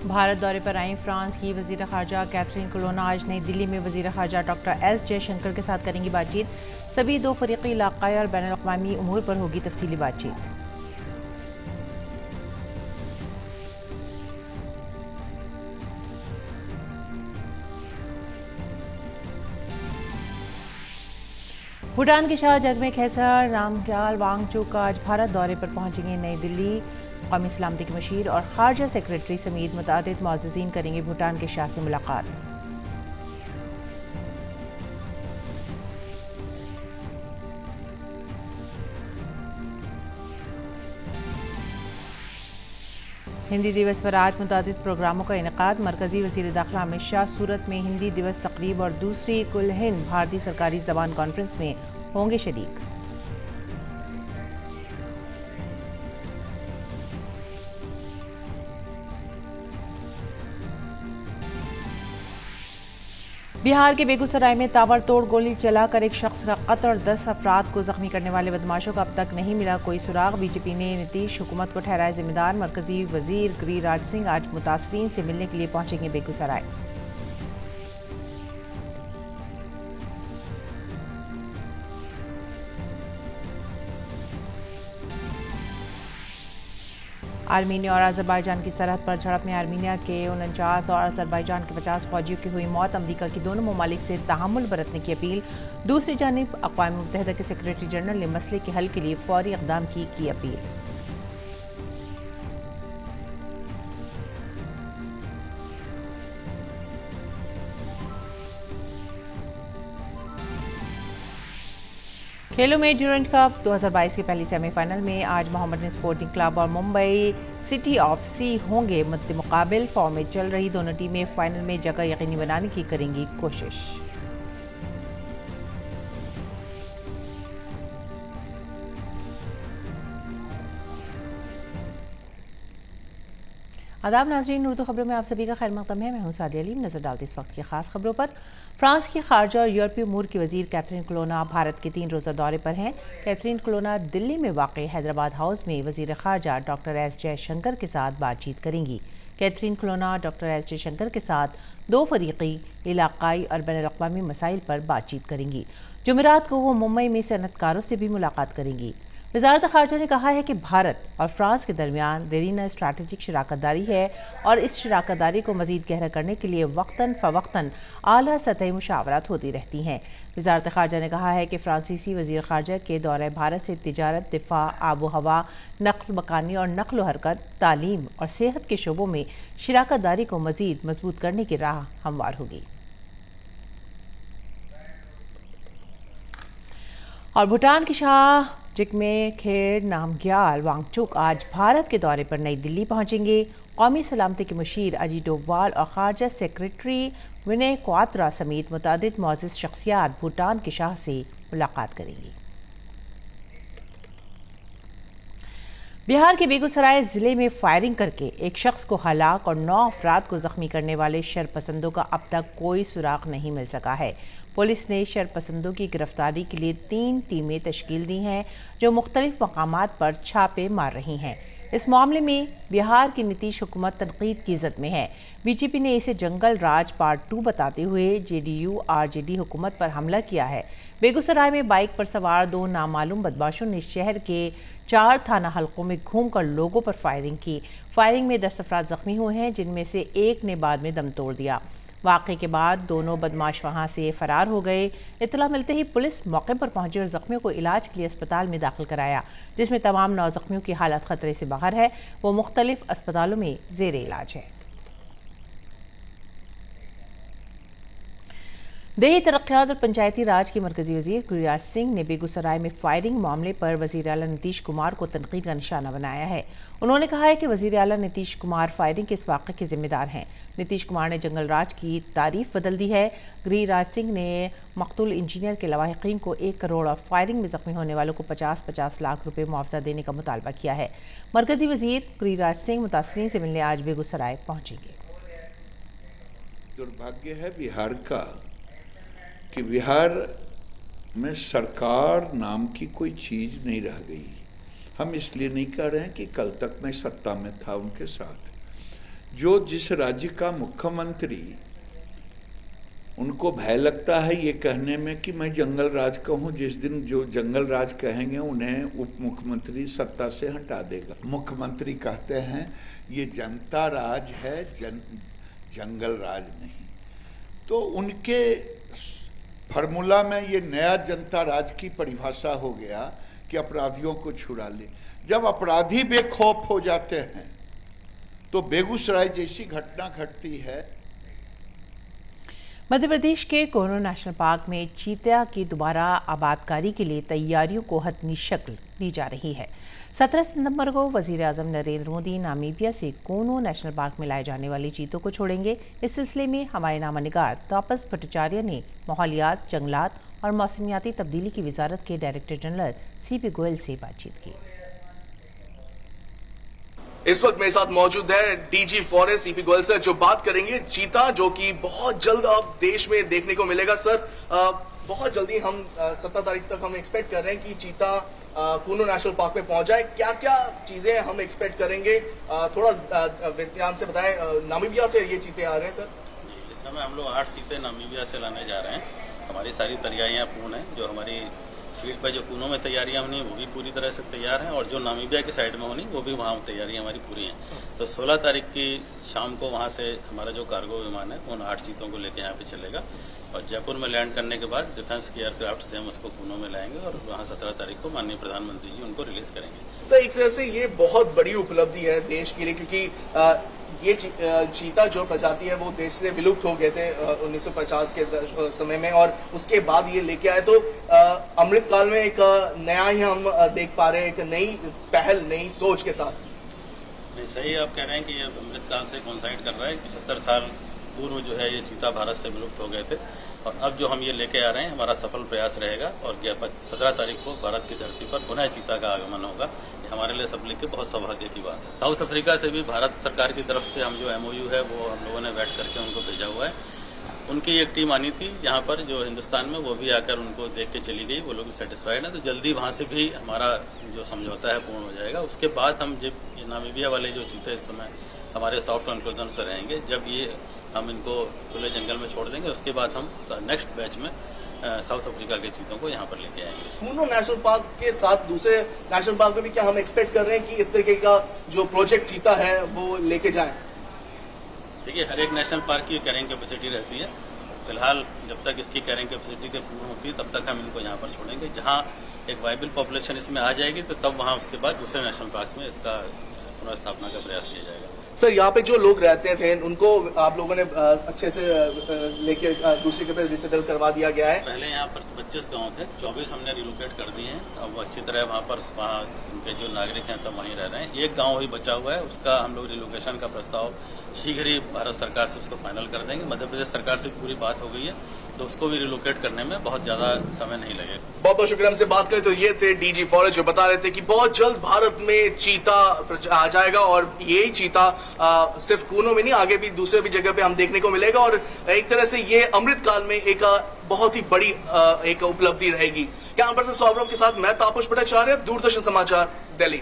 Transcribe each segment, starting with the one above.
भारत दौरे पर आई फ्रांस की वज़ीर ख़ारजा कैथरीन कोलोना आज नई दिल्ली में वज़ीर ख़ारजा डॉक्टर एस जयशंकर के साथ करेंगी बातचीत। सभी दो फरीकी इलाक़ाई और बैनुल अक़वामी उमूर पर होगी तफसीली बातचीत। भूटान के शाह जगमे खेसर नामग्याल वांगचुक आज भारत दौरे पर पहुंचेंगे नई दिल्ली। कौमी सलामती के मशीर और खारजा सेक्रेटरी समेत मुतादिद मुअज़्ज़िज़ीन करेंगे भूटान के शाह से मुलाकात। हिंदी दिवस पर आज मुतादिद प्रोग्रामों का इनेकाद। मरकजी वज़ीर दाखिला अमित शाह सूरत में हिंदी दिवस तकरीब और दूसरी कुल हिंद भारतीय सरकारी ज़बान कॉन्फ्रेंस में होंगे शरीक। बिहार के बेगूसराय में ताबड़तोड़ गोली चलाकर एक शख्स का कत्ल और 10 अफराद को जख्मी करने वाले बदमाशों का अब तक नहीं मिला कोई सुराग। बीजेपी ने नीतीश हुकूमत को ठहराया जिम्मेदार। मरकजी वजीर गिरिराज सिंह आज मुतासरीन से मिलने के लिए पहुंचेंगे बेगूसराय। आर्मीनिया और अजरबैजान की सरहद पर झड़प में आर्मीनिया के 49 और अजरबैजान के 50 फौजियों की हुई मौत। अमेरिका की दोनों ममालिक से तहम्मुल बरतने की अपील। दूसरी जानिब अक़वाम मुत्तहिदा के सेक्रेटरी जनरल ने मसले के हल के लिए फौरी इक़दाम की अपील। खेलों में ड्यूरेंट कप 2022 के पहली सेमीफाइनल में आज मोहम्मडन स्पोर्टिंग क्लब और मुंबई सिटी ऑफ सी होंगे मुकाबिल। फॉर्म में चल रही दोनों टीमें फाइनल में जगह यकीनी बनाने की करेंगी कोशिश। आदाब नाज़रीन, उर्दू खबरों में आप सभी का खैर मक़दम है। मैं हूं सादिया अली। नजर डालते इस वक्त की खास खबरों पर। फ्रांस की खारजा और यूरोपीय अमूर की वजीर कैथरीन कोलोना भारत के 3 रोज़ा दौरे पर हैं। कैथरीन कोलोना दिल्ली में वाक़ हैदराबाद हाउस में वजीर खारजा डॉक्टर एस जयशंकर के साथ बातचीत करेंगी। कैथरीन कोलोना डॉक्टर एस जयशंकर के साथ दो फरीकी इलाक़ाई और बैनुल अक़वामी मसाइल पर बातचीत करेंगी। जुमेरात को वो मुंबई में सनअतकारों से भी मुलाकात करेंगी। वज़ारत ख़ारजा ने कहा है कि भारत और फ्रांस के दरमियान देरीना स्ट्रैटेजिक शराकतदारी है और इस शराकतदारी को मज़ीद गहरा करने के लिए वक्तन फ़वक्तन आला सतही मुशावरात होती रहती हैं। वज़ारत ख़ारजा ने कहा है कि फ्रांसीसी वज़ीर ख़ारजा के दौरे भारत से तिजारत, दिफ़ा, आबो हवा, नक़ल मकानी और नक़ल हरकत, तालीम और सेहत के शोबों में शराकतदारी को मज़ीद मजबूत करने की राह हमवार होगी। और भूटान के शाह जिगमे खेसर नामग्याल वांगचुक आज भारत के दौरे पर नई दिल्ली पहुंचेंगे। कौमी सलामती के मुशीर अजीत डोभाल और खारजा सेक्रेटरी विनय क्वात्रा समेत मुतादिद मुअज़्ज़िज़ शख्सियात भूटान के शाह से मुलाकात करेंगी। बिहार के बेगूसराय जिले में फायरिंग करके एक शख्स को हलाक और 9 अफराद को जख्मी करने वाले शरपसंदों का अब तक कोई सुराग नहीं मिल सका है। पुलिस ने शरपसंदों की गिरफ्तारी के लिए 3 टीमें तश्कील दी हैं जो मुख्तलिफ मकामात पर छापे मार रही हैं। इस मामले में बिहार की नीतीश हुकूमत तनकीद की इज़्ज़त में है। बीजेपी ने इसे जंगल राज पार्ट 2 बताते हुए जेडीयू आरजेडी हुकूमत पर हमला किया है। बेगूसराय में बाइक पर सवार 2 नामालूम बदमाशों ने शहर के 4 थाना हलकों में घूमकर लोगों पर फायरिंग की। फायरिंग में 10 अफराद जख्मी हुए हैं, जिनमें से एक ने बाद में दम तोड़ दिया। वाक़े के बाद दोनों बदमाश वहां से फरार हो गए। इत्तला मिलते ही पुलिस मौके पर पहुंची और जख्मियों को इलाज के लिए अस्पताल में दाखिल कराया, जिसमें तमाम 9 जख्मियों की हालत खतरे से बाहर है। वो मुख्तलिफ अस्पतालों में ज़ेरे इलाज है। देही तरक्यात और पंचायती राज के मरकजी वजीर गिरिराज सिंह ने बेगूसराय में फायरिंग मामले पर वजीर आला नीतीश कुमार को तनकीद का निशाना बनाया है। उन्होंने कहा है कि वजीर आला नीतीश कुमार फायरिंग के इस वाक़े के जिम्मेदार हैं। नीतीश कुमार ने जंगल राज की तारीफ बदल दी है। गिरिराज सिंह ने मकतूल इंजीनियर के लवाहिकीन को 1 करोड़ और फायरिंग में जख्मी होने वालों को 50-50 लाख रुपए मुआवजा देने का मुतालबा किया है। मरकजी वजीर गिरिराज सिंह मुतासरीन से मिलने आज बेगूसराय पहुंचेंगे। दुर्भाग्य है बिहार का कि बिहार में सरकार नाम की कोई चीज़ नहीं रह गई। हम इसलिए नहीं कह रहे हैं कि कल तक मैं सत्ता में था उनके साथ, जो जिस राज्य का मुख्यमंत्री, उनको भय लगता है ये कहने में कि मैं जंगल राज का हूँ, जिस दिन जो जंगल राज कहेंगे उन्हें उप मुख्यमंत्री सत्ता से हटा देगा। मुख्यमंत्री कहते हैं ये जनता राज है, जंगल राज नहीं। तो उनके फार्मूला में ये नया जनता राज की परिभाषा हो गया कि अपराधियों को छुड़ा ले। जब अपराधी बेखौफ हो जाते हैं तो बेगूसराय जैसी घटना घटती है। मध्य प्रदेश के कोहिनूर नेशनल पार्क में चीता की दोबारा आबादकारी के लिए तैयारियों को हतमी शक्ल दी जा रही है। 17 सितंबर को वजीर आजम नरेंद्र मोदी नामीबिया से कोहिनूर नेशनल पार्क में लाए जाने वाले चीतों को छोड़ेंगे। इस सिलसिले में हमारे नामानिगार तापस भट्टाचार्य ने माहौलियात, जंगलात और मौसमियाती तब्दीली की वजारत के डायरेक्टर जनरल CP गोयल से बातचीत की। इस वक्त मेरे साथ मौजूद है DG forest CP Goyal sir, जो बात करेंगे चीता, जो कि बहुत जल्द अब देश में देखने को मिलेगा। सर, बहुत जल्दी हम 17 तारीख तक हम एक्सपेक्ट कर रहे हैं कि चीता कोहिनूर नेशनल पार्क में पहुंच जाए। क्या क्या चीजें हम एक्सपेक्ट करेंगे, थोड़ा ध्यान से बताएं। नामीबिया से ये चीते आ रहे हैं सर? इस समय हम लोग 8 चीते नामीबिया से लाने जा रहे हैं। हमारी सारी तैयारियां पूर्ण हैं। जो हमारी फील्ड पर जो कोहिनूर में तैयारियां होनी वो भी पूरी तरह से तैयार हैं, और जो नामीबिया की साइड में होनी वो भी वहाँ तैयारियां हमारी पूरी हैं। तो 16 तारीख की शाम को वहाँ से हमारा जो कार्गो विमान है उन 8 चीतों को लेकर यहाँ पे चलेगा, और जयपुर में लैंड करने के बाद डिफेंस के एयरक्राफ्ट से हम उसको कोहिनूर में लाएंगे, और वहाँ 17 तारीख को माननीय प्रधानमंत्री जी उनको रिलीज करेंगे। तो एक तरह से ये बहुत बड़ी उपलब्धि है देश के लिए, क्योंकि ये चीता जो प्रजाति है वो देश से विलुप्त हो गए थे 1950 के समय में, और उसके बाद ये लेके आए। तो अमृतकाल में एक नया ही हम देख पा रहे हैं, एक नई पहल, नई सोच के साथ। नहीं, सही आप कह रहे हैं कि ये अमृतकाल से कोइंसाइड कर रहा है। 75 साल पूर्व जो है ये चीता भारत से विलुप्त हो गए थे, और अब जो हम ये लेके आ रहे हैं हमारा सफल प्रयास रहेगा, और 17 तारीख को भारत की धरती पर पुनः चीता का आगमन होगा। ये हमारे लिए सब लेके बहुत सौभाग्य की बात है। साउथ अफ्रीका से भी भारत सरकार की तरफ से हम जो MOU है वो हम लोगों ने वेट करके उनको भेजा हुआ है। उनकी एक टीम आनी थी यहाँ पर जो हिंदुस्तान में, वो भी आकर उनको देख के चली गई। वो लोग सेटिस्फाइड हैं, तो जल्दी वहाँ से भी हमारा जो समझौता है पूर्ण हो जाएगा। उसके बाद हम जब ये नामीबिया वाले जो चीते इस समय हमारे सॉफ्ट कंक्लूजन से रहेंगे, जब ये हम इनको खुले जंगल में छोड़ देंगे, उसके बाद हम नेक्स्ट बैच में साउथ अफ्रीका के चीतों को यहाँ पर लेके आएंगे। कोहिनूर नेशनल पार्क के साथ दूसरे नेशनल पार्क में भी क्या हम एक्सपेक्ट कर रहे हैं कि इस तरीके का जो प्रोजेक्ट चीता है वो लेके जाएं? देखिए, हर एक नेशनल पार्क की कैरिंग कैपेसिटी रहती है। फिलहाल जब तक इसकी कैरिंग कैपेसिटी के पूर्ण होती है तब तक हम इनको यहाँ पर छोड़ेंगे। जहाँ एक वाइबल पॉपुलेशन इसमें आ जाएगी तो तब वहाँ उसके बाद दूसरे नेशनल पार्क में इसका पुनर्स्थापना का प्रयास किया जाएगा। सर, यहाँ पे जो लोग रहते थे उनको आप लोगों ने अच्छे से लेके दूसरी जगह पे रिसेटल करवा दिया गया है। पहले यहाँ पर 25 गांव थे, 24 हमने रिलोकेट कर दिए हैं। अब वो अच्छी तरह वहाँ उनके जो नागरिक हैं सब वहीं रह रहे हैं। एक गांव ही बचा हुआ है, उसका हम लोग रिलोकेशन का प्रस्ताव शीघ्र ही भारत सरकार से उसको फाइनल कर देंगे। मध्य प्रदेश सरकार से पूरी बात हो गई है, तो उसको भी रिलोकेट करने में बहुत ज्यादा समय नहीं लगेगा। बहुत बहुत शुक्रिया। हमसे बात करें तो ये थे DG फॉरेस्ट, जो बता रहे थे कि बहुत जल्द भारत में चीता आ जाएगा, और यही चीता सिर्फ कोहिनूर में नहीं, आगे भी दूसरे भी जगह पे हम देखने को मिलेगा। और एक तरह से ये अमृतकाल में एक बहुत ही बड़ी एक उपलब्धि रहेगी। कैमरा पर्सन सौरभ के साथ मैं तापस भट्टाचार्य, दूरदर्शन समाचार, दिल्ली।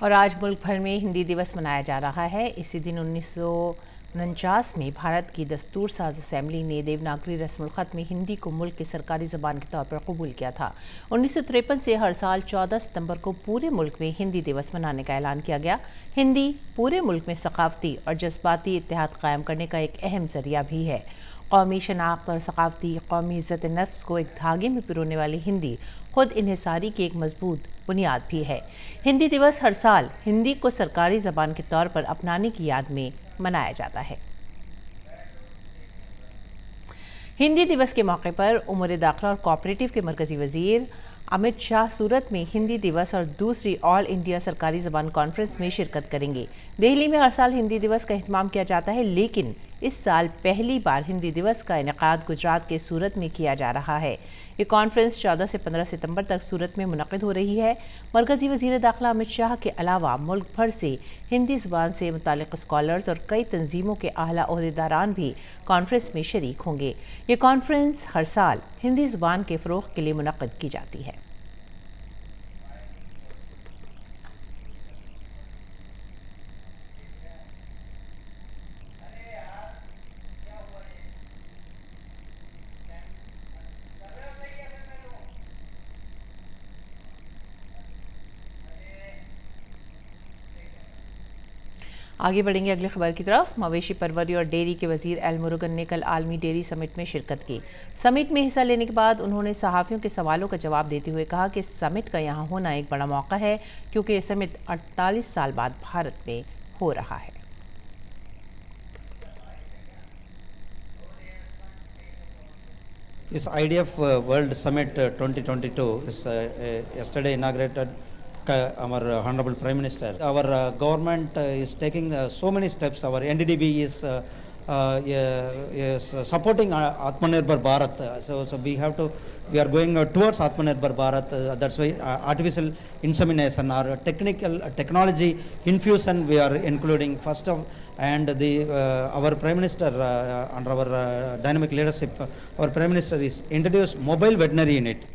और आज मुल्क भर में हिंदी दिवस मनाया जा रहा है। इसी दिन 1949 में भारत की दस्तूर साज असेंबली ने देवनागरी रस्मुल ख़त में हिंदी को मुल्क की सरकारी ज़बान के तौर पर कबूल किया था। 1953 से हर साल 14 सितंबर को पूरे मुल्क में हिंदी दिवस मनाने का ऐलान किया गया। हिंदी पूरे मुल्क में सकाफ़ती और जज्बाती इत्तेहाद कायम करने का एक अहम ज़रिया भी है। कौमी शनाख्त और सकाफ़ती कौमी इज़्ज़त नफ्स को एक धागे में पिरोने वाली हिंदी खुद इन्हिसारी की एक मजबूत बुनियाद भी है। हिंदी दिवस हर साल हिंदी को सरकारी ज़बान के तौर पर अपनाने की याद में मनाया जाता है। हिंदी दिवस के मौके पर उमूर दाखिला और कोऑपरेटिव के मरकजी वजीर अमित शाह सूरत में हिंदी दिवस और दूसरी ऑल इंडिया सरकारी ज़बान कॉन्फ्रेंस में शिरकत करेंगे। दिल्ली में हर साल हिंदी दिवस का एहतमाम किया जाता है, लेकिन इस साल पहली बार हिंदी दिवस का इनेकाद गुजरात के सूरत में किया जा रहा है। ये कॉन्फ्रेंस 14 से 15 सितंबर तक सूरत में मुनक़िद हो रही है। मरकजी वज़ीर दाखिला अमित शाह के अलावा मुल्क भर से हिंदी ज़बान से मुताल्लिक़ स्कॉलर्स और कई तंजीमों के आला ओहदेदारान भी कॉन्फ्रेंस में शरीक होंगे। ये कॉन्फ्रेंस हर साल हिंदी ज़बान के फ़रोग़ के लिए मुनक़िद की जाती है। आगे बढ़ेंगे अगली खबर की तरफ। मवेशी परवरी और डेयरी के वजीर एल मुरुगन ने कल आलमी डेयरी समिट में शिरकत की। समिट में हिस्सा लेने के बाद उन्होंने सहाफ़ियों के सवालों का जवाब देते हुए कहा कि समिट का यहाँ होना एक बड़ा मौका है, क्योंकि ये समिट 48 साल बाद भारत में हो रहा है। This IDF World Summit 2022 is yesterday inaugurated our Honorable Prime Minister. Our government is taking so many steps. Our NDDB is supporting Atmanirbhar Bharat. So we are going towards Atmanirbhar Bharat. That's why artificial insemination or technology infusion we are including first of, and our Prime Minister under our dynamic leadership, our Prime Minister is introduced mobile veterinary unit.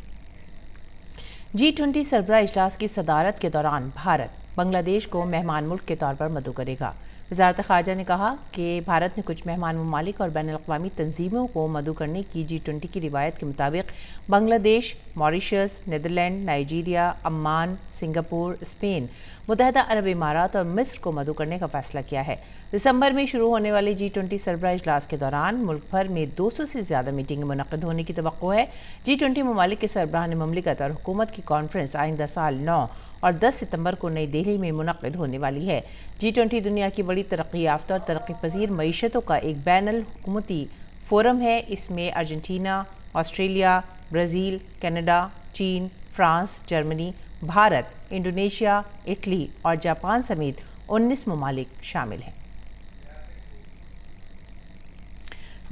G20 सरबराह इजलास की सदारत के दौरान भारत बांग्लादेश को मेहमान मुल्क के तौर पर मदऊ करेगा। वज़ारत ख़ारजा ने कहा कि भारत ने कुछ मेहमान ममालिक और बैनुल अक़वामी तंजीमों को मदऊ करने की G20 की रिवायत के मुताबिक Bangladesh, Mauritius, Netherland, Nigeria, Amman, Singapore, Spain, मुत्तहदा अरब इमारात और मिस्र को मदऊ करने का फैसला किया है। दिसंबर में शुरू होने वाले G20 सरबराह इजलास के दौरान मुल्क भर में 200 से ज़्यादा मीटिंग मुनक़्क़िद होने की तवक्को है। G20 ममालिक के सरबराहान ममलिकत और हुकूमत की कॉन्फ्रेंस आइंदा साल 9 और 10 सितंबर को नई दिल्ली में मुनक़्क़िद होने वाली है। G20 दुनिया की बड़ी तरक्की याफ्ता और तरक्की पजीर मईशतों का एक बैनुल हुकूमती फोरम है। इसमें अर्जेंटीना, ऑस्ट्रेलिया, ब्राज़ील, कनाडा, चीन, France, Germany, Bharat, Indonesia, Italy और जापान समेत 19 ममालिक शामिल हैं।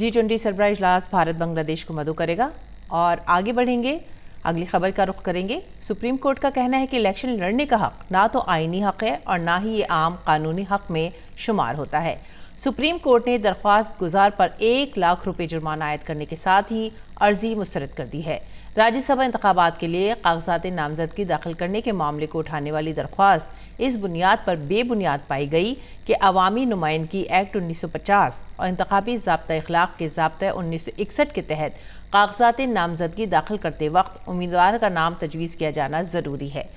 G20 सरबराह इजलास भारत बांग्लादेश को मदऊ करेगा। और आगे बढ़ेंगे, अगली खबर का रुख करेंगे। सुप्रीम कोर्ट का कहना है कि इलेक्शन लड़ने का हक ना तो आईनी हक है और ना ही ये आम कानूनी हक में शुमार होता है। सुप्रीम कोर्ट ने दरख्वास्त गुजार पर 1 लाख रुपए जुर्माना आयद करने के साथ ही अर्जी मुस्तरद कर दी है। राज्यसभा इंतखाबात के लिए कागजात नामजदगी दाखिल करने के मामले को उठाने वाली दरख्वास्त इस बुनियाद पर बेबुनियाद पाई गई कि अवामी नुमाइंदगी एक्ट 1950 और इंतखाबी ज़ाब्ता इखलाक के ज़ाब्ता 1961 के तहत कागजात नामजदगी दाखिल करते वक्त उम्मीदवार का नाम तजवीज़ किया जाना ज़रूरी है।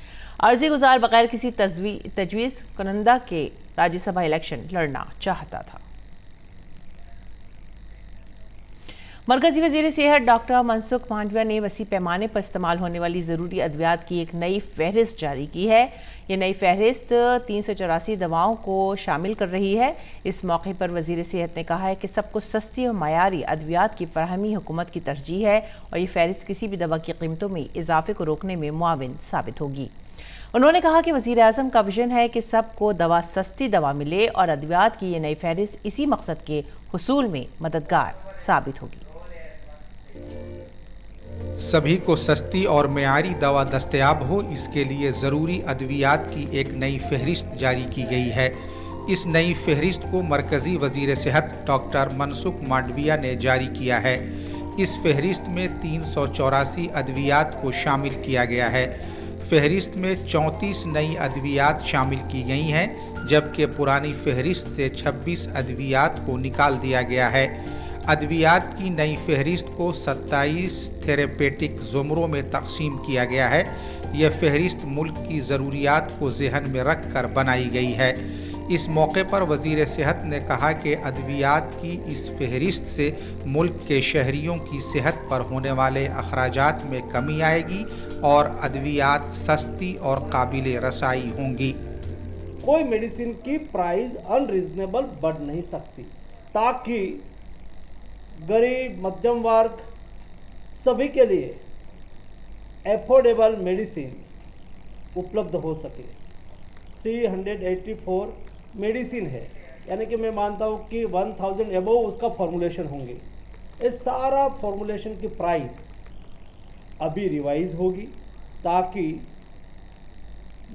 अर्जी गुजार बगैर किसी तजवीज़ कुनंदा के राज्यसभा इलेक्शन लड़ना चाहता था। मरकजी वज़ीर सेहत डॉक्टर मनसुख मांडविया ने वसी पैमाने पर इस्तेमाल होने वाली ज़रूरी अद्वियात की एक नई फहरिस्त जारी की है। ये नई फहरिस्त 384 दवाओं को शामिल कर रही है। इस मौके पर वज़ीर सेहत ने कहा है कि सबको सस्ती और मयारी अद्वियात की फराहमी हुकूमत की तरजीह है और ये फहरिस्त किसी भी दवा की कीमतों में इजाफे को रोकने में मुआविन साबित होगी। उन्होंने कहा कि वज़ीर आज़म का विजन है कि सबको सस्ती दवा मिले और अद्वियात की ये नई फहरिस्त इसी मकसद के हुसूल में मददगार साबित होगी। सभी को सस्ती और मेयारी दवा दस्तयाब हो, इसके लिए ज़रूरी अद्वियात की एक नई फहरिस्त जारी की गई है। इस नई फहरिस्त को मरकज़ी वज़ीर सेहत डॉक्टर मनसुख मांडविया ने जारी किया है। इस फहरिस्त में 384 अद्वियात को शामिल किया गया है। फहरिस्त में 34 नई अद्वियात शामिल की गई हैं, जबकि पुरानी फहरिस्त से 26 अद्वियात को निकाल दिया गया है। अद्वियात की नई फहरिस्त को 27 थेरेपेटिक ज़ुमरों में तकसीम किया गया है। यह फहरिस्त मुल्क की ज़रूरियात को ज़हन में रख कर बनाई गई है। इस मौके पर वज़ीर सेहत ने कहा कि अद्वियात की इस फहरिस्त से मुल्क के शहरियों की सेहत पर होने वाले अखराजात में कमी आएगी और अद्वियात सस्ती और काबिल रसाई होंगी। कोई मेडिसिन की प्राइस अनरीजनेबल बढ़ नहीं सकती, ताकि गरीब मध्यम वर्ग सभी के लिए एफोर्डेबल मेडिसिन उपलब्ध हो सके। 384 मेडिसिन है, यानी कि मैं मानता हूँ कि 1000 एबोव उसका फॉर्मुलेशन होंगे। इस सारा फॉर्मुलेशन की प्राइस अभी रिवाइज होगी ताकि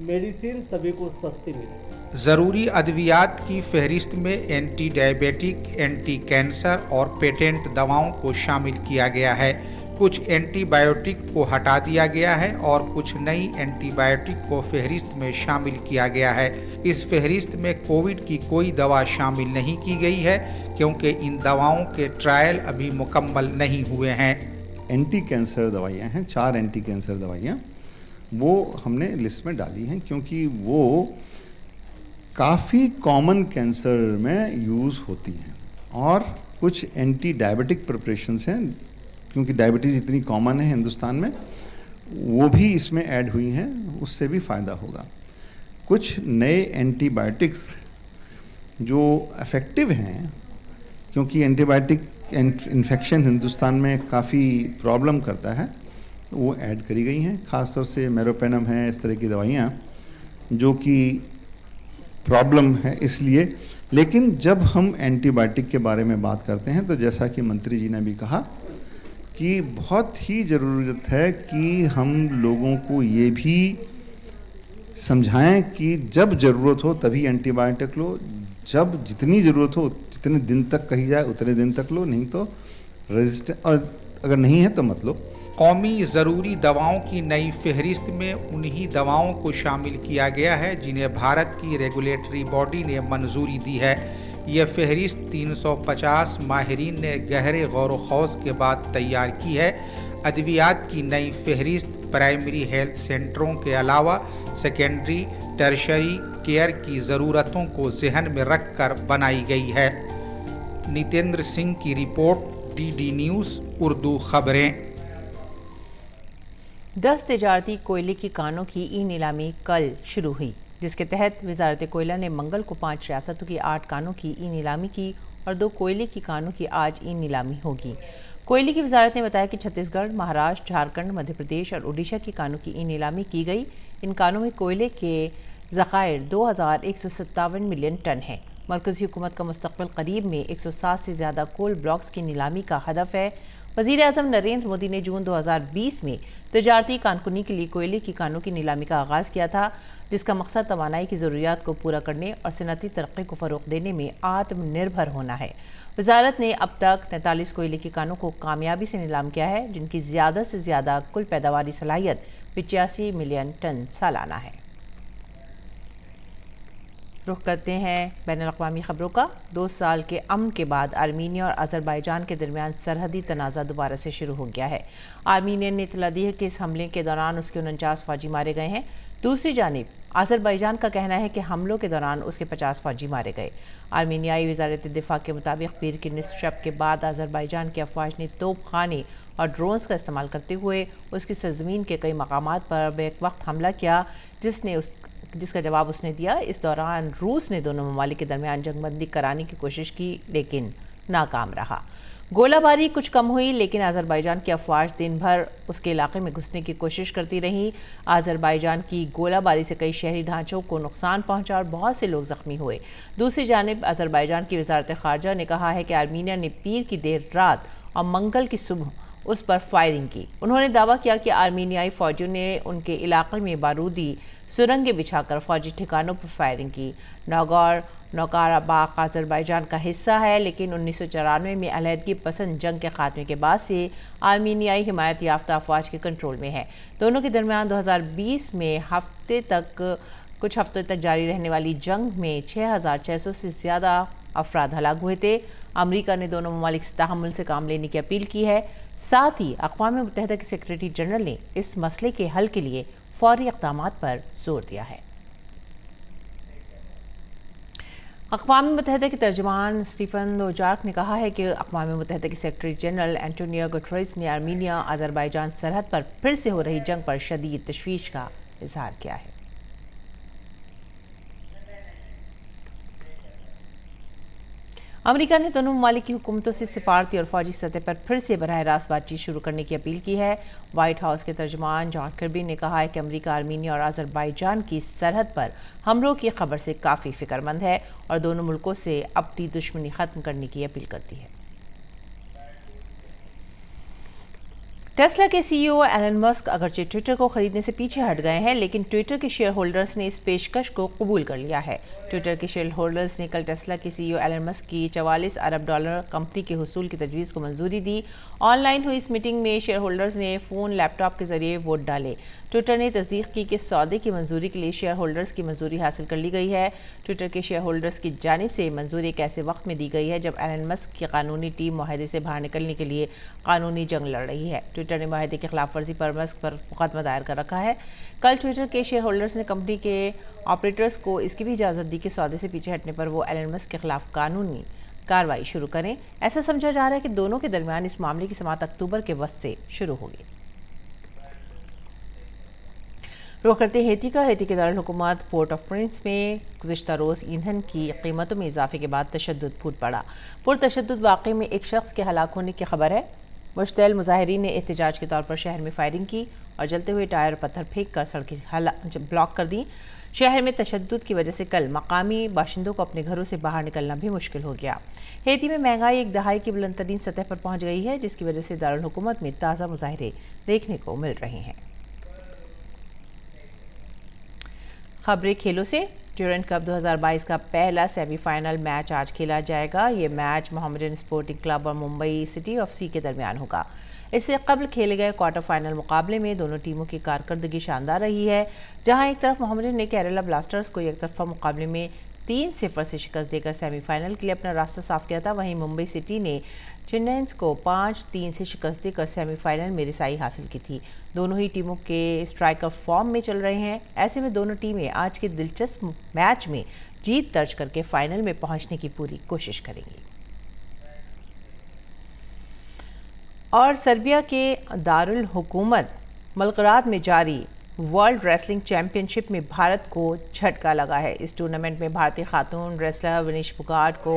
मेडिसिन सभी को सस्ती मिले। ज़रूरी अद्वियात की फहरिस्त में एंटी डायबिटिक, एंटी कैंसर और पेटेंट दवाओं को शामिल किया गया है। कुछ एंटीबायोटिक को हटा दिया गया है और कुछ नई एंटीबायोटिक को फहरिस्त में शामिल किया गया है। इस फहरिस्त में कोविड की कोई दवा शामिल नहीं की गई है, क्योंकि इन दवाओं के ट्रायल अभी मुकम्मल नहीं हुए हैं। एंटी कैंसर दवाइयाँ हैं, 4 एंटी कैंसर दवाइयाँ वो हमने लिस्ट में डाली हैं, क्योंकि वो काफ़ी कॉमन कैंसर में यूज़ होती हैं और कुछ एंटी डायबिटिक प्रिपरेशंस हैं, क्योंकि डायबिटीज़ इतनी कॉमन है हिंदुस्तान में, वो भी इसमें ऐड हुई हैं, उससे भी फ़ायदा होगा। कुछ नए एंटीबायोटिक्स जो इफ़ेक्टिव हैं, क्योंकि एंटीबायोटिक इन्फेक्शन हिंदुस्तान में काफ़ी प्रॉब्लम करता है, वो ऐड करी गई हैं। ख़ासतौर से मेरोपेनम है, इस तरह की दवाइयाँ जो कि प्रॉब्लम है इसलिए। लेकिन जब हम एंटीबायोटिक के बारे में बात करते हैं तो जैसा कि मंत्री जी ने भी कहा कि बहुत ही ज़रूरत है कि हम लोगों को ये भी समझाएं कि जब ज़रूरत हो तभी एंटीबायोटिक लो, जब जितनी ज़रूरत हो जितने दिन तक कही जाए उतने दिन तक लो, नहीं तो रेजिस्टेंट, और अगर नहीं है तो मत लो। कौमी ज़रूरी दवाओं की नई फहरिस्त में उन्हीं दवाओं को शामिल किया गया है जिन्हें भारत की रेगुलेटरी बॉडी ने मंजूरी दी है। यह फहरिस्त 350 माहिरीन ने गहरे गौर खौज के बाद तैयार की है। अद्वियात की नई फहरिस्त प्राइमरी हेल्थ सेंटरों के अलावा सेकेंडरी टर्शरी केयर की ज़रूरतों को जहन में रख कर बनाई गई है। नितेंद्र सिंह की रिपोर्ट, DD न्यूज़ उर्दू खबरें। 10 तिजारती कोयले की कानों की ई नीलामी कल शुरू हुई, जिसके तहत वजारत कोयला ने मंगल को 5 रियासतों की 8 कानों की ई नीलामी की और 2 कोयले की कानों की आज ई नीलामी होगी। कोयले की वजारत ने बताया कि छत्तीसगढ़, महाराष्ट्र, झारखंड, मध्य प्रदेश और उड़ीसा की कानों की ई नीलामी की गई। इन कानों में कोयले के ज़खायर 2157 मिलियन टन है। मरकज़ी हुकूमत का मुस्तक़बिल करीब में 107 से ज़्यादा कोल ब्लॉक्स की नीलामी का हदफ है। वज़ीर आज़म नरेंद्र मोदी ने जून 2020 में तिजारती कानकुनी के लिए कोयले की कानों की नीलामी का आगाज़ किया था, जिसका मकसद तवानाई की ज़रूरियात को पूरा करने और सनती तरक्की को फ़रोग़ देने में आत्मनिर्भर होना है। वजारत ने अब तक 43 कोयले की कानों को कामयाबी से नीलाम किया है, जिनकी ज़्यादा से ज़्यादा कुल पैदावारी सलाहियत 85 मिलियन टन सालाना है। रुख करते हैं बैनुल-अक़वामी खबरों का। 2 साल के अमन के बाद आर्मीनिया और अज़रबैजान के दरमियान सरहदी तनाज़ा दोबारा से शुरू हो गया है। आर्मीनिया ने इत्तला दी है कि इस हमले के दौरान उसके 49 फ़ौजी मारे गए हैं। दूसरी जानिब अज़रबैजान का कहना है कि हमलों के दौरान उसके 50 फ़ौजी मारे गए। आर्मीनियाई वज़ारत दिफ़ा के मुताबिक पीर की निस्फ़ शब के बाद अज़रबैजान की अफ़वाज ने तोप खाने और ड्रोन्स का इस्तेमाल करते हुए उसकी सरज़मीन के कई मकामात पर बेक वक्त हमला किया, जिसका जवाब उसने दिया। इस दौरान रूस ने दोनों ममालिक के दरमियान जंगबंदी कराने की कोशिश की, लेकिन नाकाम रहा। गोलाबारी कुछ कम हुई, लेकिन अज़रबैजान की अफ़वाज दिन भर उसके इलाके में घुसने की कोशिश करती रही। अज़रबैजान की गोलाबारी से कई शहरी ढांचों को नुकसान पहुंचा और बहुत से लोग ज़ख्मी हुए। दूसरी जानिब अज़रबैजान की वज़ारत ख़ारजा ने कहा है कि आर्मीनिया ने पीर की देर रात और मंगल की सुबह उस पर फायरिंग की। उन्होंने दावा किया कि आर्मीनियाई फ़ौजियों ने उनके इलाके में बारूदी सुरंगें बिछाकर फ़ौजी ठिकानों पर फायरिंग की। नौकाराबाग अज़रबैजान का हिस्सा है, लेकिन 1994 में अलहदगी पसंद जंग के खात्मे के बाद से आर्मीनियाई हिमायत याफ्ता अफ़वाज के कंट्रोल में है। दोनों के दरमियान 2020 में कुछ हफ्तों तक जारी रहने वाली जंग में 6600 से ज़्यादा अफराद हलाक हुए थे। अमरीका ने दोनों ममालिक से तहम्मुल से काम लेने की अपील की है। साथ ही अक़वाम मुत्तहिदा के सेक्रेटरी जनरल ने इस मसले के हल के लिए फौरी इक़दामात पर जोर दिया है। अक़वाम मुत्तहिदा के तर्जुमान स्टीफन दुजार्क ने कहा है कि अक़वाम मुत्तहिदा के सेक्रेटरी जनरल एंटोनियो गुटेरेस ने आर्मीनिया अज़रबैजान सरहद पर फिर से हो रही जंग पर शदीद तशवीश का इज़हार किया है। अमेरिका ने दोनों ममालिक की हुकूमतों से सिफारती और फौजी सतह पर फिर से बराह रास्त बातचीत शुरू करने की अपील की है। वाइट हाउस के तर्जुमान जॉन किर्बी ने कहा है कि अमेरिका आर्मीनिया और अज़रबैजान की सरहद पर हमलों की खबर से काफ़ी फिक्रमंद है और दोनों मुल्कों से अपनी दुश्मनी ख़त्म करने की अपील करती है। टेस्ला के CEO एलन मस्क अगरचे ट्विटर को खरीदने से पीछे हट गए हैं, लेकिन ट्विटर के शेयर होल्डर्स ने इस पेशकश को कबूल कर लिया है। ट्विटर के शेयर होल्डर्स ने कल टेस्ला के CEO एलन मस्क की $44 अरब कंपनी के हुसूल की तजवीज़ को मंजूरी दी। ऑनलाइन हुई इस मीटिंग में शेयर होल्डर्स ने फ़ोन, लैपटॉप के जरिए वोट डाले। ट्विटर ने तस्दीक की कि सौदे की मंजूरी के लिए शेयर होल्डर्स की मंजूरी हासिल कर ली गई है। ट्विटर के शेयर होल्डर्स की जानिब से मंजूरी एक ऐसे वक्त में दी गई है जब एलन मस्क की कानूनी टीम मुआहदे से बाहर निकलने के लिए कानूनी जंग लड़ रही है। ट्विटर ने माहिदे की खिलाफ वर्जी पर मस्क पर मुकदमा दायर कर रखा है। कल ट्विटर के शेयर होल्डर्स ने कंपनी के ऑपरेटर्स को इसकी भी इजाज़त दी कि सौदे से पीछे हटने पर वो एलन मस्क के खिलाफ कानूनी कार्रवाई शुरू करें। ऐसा समझा जा रहा है कि दोनों के दरमियान इस मामले की समाअत अक्टूबर के वक्त से शुरू होगी। रुख करते हेती के दारुल हुकूमत पोर्ट ऑफ प्रिंस में गुज़िश्ता रोज़ ईंधन की कीमतों में इजाफे के बाद तशद्दुद फूट पड़ा। पुरतशद्दुद वाक़े में एक शख्स के हलाक होने की खबर है। मुश्तैल मुजाहिरीन ने एहतजाज के तौर पर शहर में फायरिंग की और जलते हुए टायर पत्थर फेंक कर सड़कें ब्लॉक कर दी। शहर में तशद्दुद की वजह से कल मकामी बाशिंदों को अपने घरों से बाहर निकलना भी मुश्किल हो गया। हेती में महंगाई एक दहाई की बुलंद तरीन सतह पर पहुँच गई है, जिसकी वजह से दारुल हुकूमत में ताज़ा मुजाहरे देखने को मिल रहे हैं। खबरें खेलों से। ड्यूरेंट कप 2022 का पहला सेमीफाइनल मैच आज खेला जाएगा। ये मैच मोहम्मडन स्पोर्टिंग क्लब और मुंबई सिटी ऑफ सी के दरमियान होगा। इससे कबल खेले गए क्वार्टर फाइनल मुकाबले में दोनों टीमों की कारकर्दगी शानदार रही है। जहां एक तरफ मोहम्मडन ने केरला ब्लास्टर्स को एक तरफा मुकाबले में 3-0 से शिकस्त देकर सेमीफाइनल के लिए अपना रास्ता साफ किया था, वहीं मुंबई सिटी ने चेन्नईस को 5-3 से शिकस्त देकर सेमीफाइनल में रिसाई हासिल की थी। दोनों ही टीमों के स्ट्राइकर फॉर्म में चल रहे हैं। ऐसे में दोनों टीमें आज के दिलचस्प मैच में जीत दर्ज करके फाइनल में पहुंचने की पूरी कोशिश करेंगी। और सर्बिया के दारुल हुकूमत मलकरात में जारी वर्ल्ड रेसलिंग चैंपियनशिप में भारत को झटका लगा है। इस टूर्नामेंट में भारतीय खातून रेसलर विनेश फोगाट को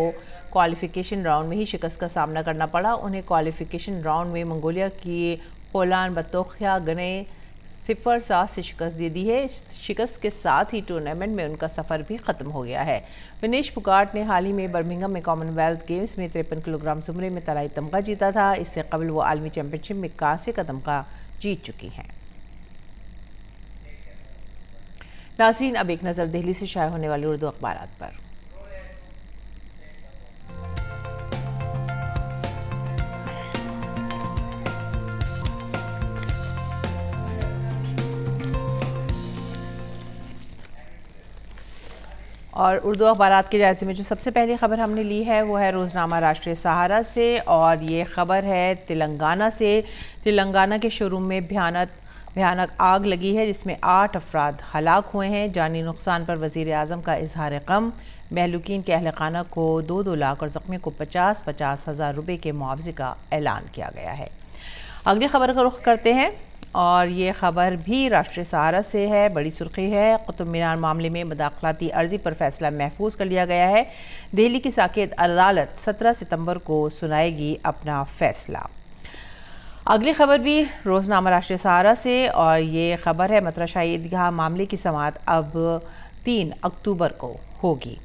क्वालिफिकेशन राउंड में ही शिकस्त का सामना करना पड़ा। उन्हें क्वालिफिकेशन राउंड में मंगोलिया की पोलान बतोखिया गने 0-7 से शिकस्त दे दी है। इस शिकस्त के साथ ही टूर्नामेंट में उनका सफ़र भी ख़त्म हो गया है। विनेश फोगाट ने हाल ही में बर्मिंघम में कॉमनवेल्थ गेम्स में 53 किलोग्राम ज़ुमरे में तलाई तमगा जीता था। इससे कबल वो आलमी चैंपियनशिप में कांस्य का तमगा जीत चुकी हैं। नाज़रीन, अब एक नज़र दिल्ली से शाया होने वाले उर्दू अखबारात पर। और उर्दू अखबारात के जायज़े में जो सबसे पहली खबर हमने ली है वो है रोज़नामा राष्ट्रीय सहारा से, और ये खबर है तेलंगाना से। तेलंगाना के शोरूम में भयानक आग लगी है, जिसमें 8 अफराद हलाक हुए हैं। जानी नुकसान पर वज़ीर आज़म का इजहार गम। महलूकीन के अहल खाना को 2-2 लाख और ज़ख्मियों को 50-50 हज़ार रुपये के मुआवजे का ऐलान किया गया है। अगली खबर का रुख करते हैं, और ये खबर भी राष्ट्रीय सहारा से है। बड़ी सुर्खी है, कुतुब मीनार मामले में मुदाखलाती अर्जी पर फैसला महफूज कर लिया गया है। दिल्ली की साकेत अदालत 17 सितंबर को सुनाएगी अपना फैसला। अगली खबर भी रोज़नामा राष्ट्रीय सहारा से, और ये खबर है मतरा शाही ईदगाह मामले की समाअत अब 3 अक्टूबर को होगी।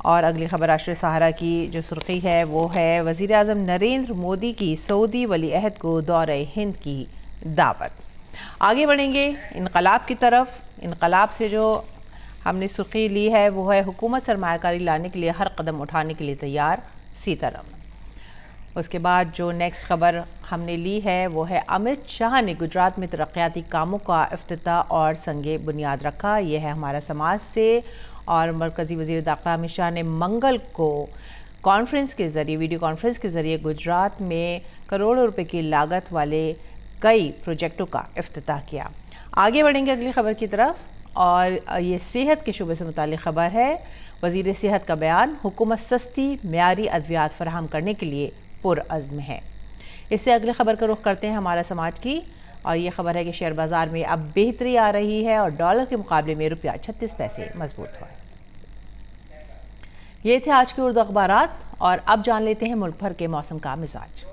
और अगली खबर राष्ट्रीय सहारा की जो सुर्खी है वो है वज़ीर आज़म नरेंद्र मोदी की सऊदी वली अहद को दौरे हिंद की दावत। आगे बढ़ेंगे इनकलाब की तरफ। इनकलाब से जो हमने सुर्खी ली है वो है हुकूमत सरमायाकारी लाने के लिए हर कदम उठाने के लिए तैयार, सीतारमण। उसके बाद जो नेक्स्ट खबर हमने ली है वो है अमित शाह ने गुजरात में तरक्याती कामों का इफ्तिताह और संगे बुनियाद रखा। ये है हमारा समाज से। और मरकज़ी वज़ीर दाखिला अमित शाह ने मंगल को कॉन्फ्रेंस के ज़रिए, वीडियो कॉन्फ्रेंस के ज़रिए गुजरात में करोड़ों रुपए की लागत वाले कई प्रोजेक्टों का इफ्तिताह किया। आगे बढ़ेंगे अगली खबर की तरफ, और ये सेहत के शुबे से मुताल्लिक़ खबर है। वज़ीर सेहत का बयान, हुकूमत सस्ती म्यारी अद्वियात फराहम करने के लिए पुरअज़्म है। इससे अगली खबर का रुख करते हैं हमारा समाज की, और ये खबर है कि शेयर बाज़ार में अब बेहतरी आ रही है और डॉलर के मुकाबले में रुपया 36 पैसे मजबूत हुआ है। ये थे आज के उर्दू अखबारात, और अब जान लेते हैं मुल्क भर के मौसम का मिजाज।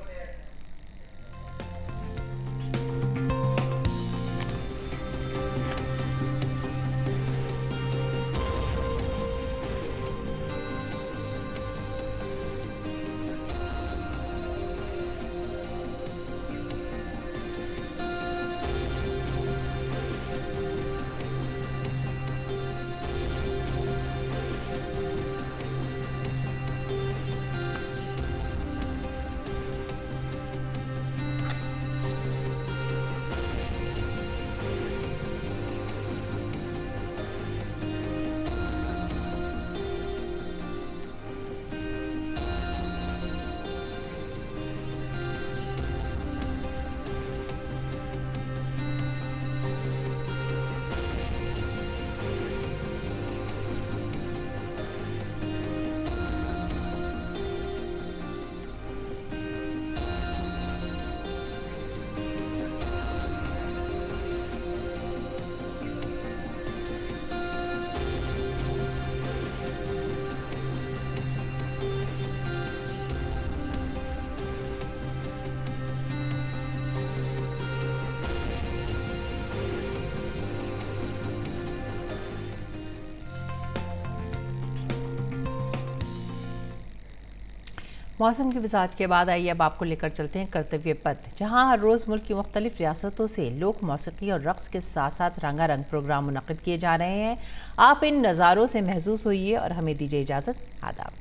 मौसम की मिजाज के बाद आइए अब आपको लेकर चलते हैं कर्तव्य पथ, जहां हर रोज़ मुल्क की मुख्तलिफ रियासतों से लोक मौसीकी और रक्स के साथ साथ रंगारंग प्रोग्राम मुनक़िद किए जा रहे हैं। आप इन नज़ारों से महसूस होइए और हमें दीजिए इजाज़त। आदाब।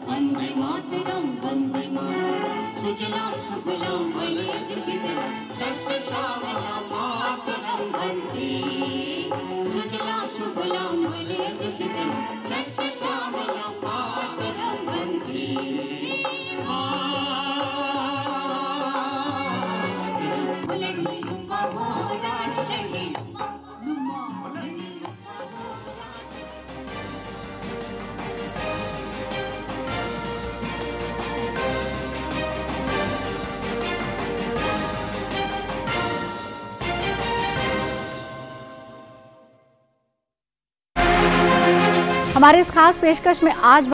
वंदे मातरम वंदे मातरम सुजलाम सुफलाम मलयज शीतलाम शस्य श्यामलाम मातरम वंदे सुजलाम सुफलाम मलयज शीतलाम शस्य श्यामलाम मातरम वंदे लड़ली लुम्बा हो राज लड़ली लुम्बा हमारे इस खास पेशकश में आज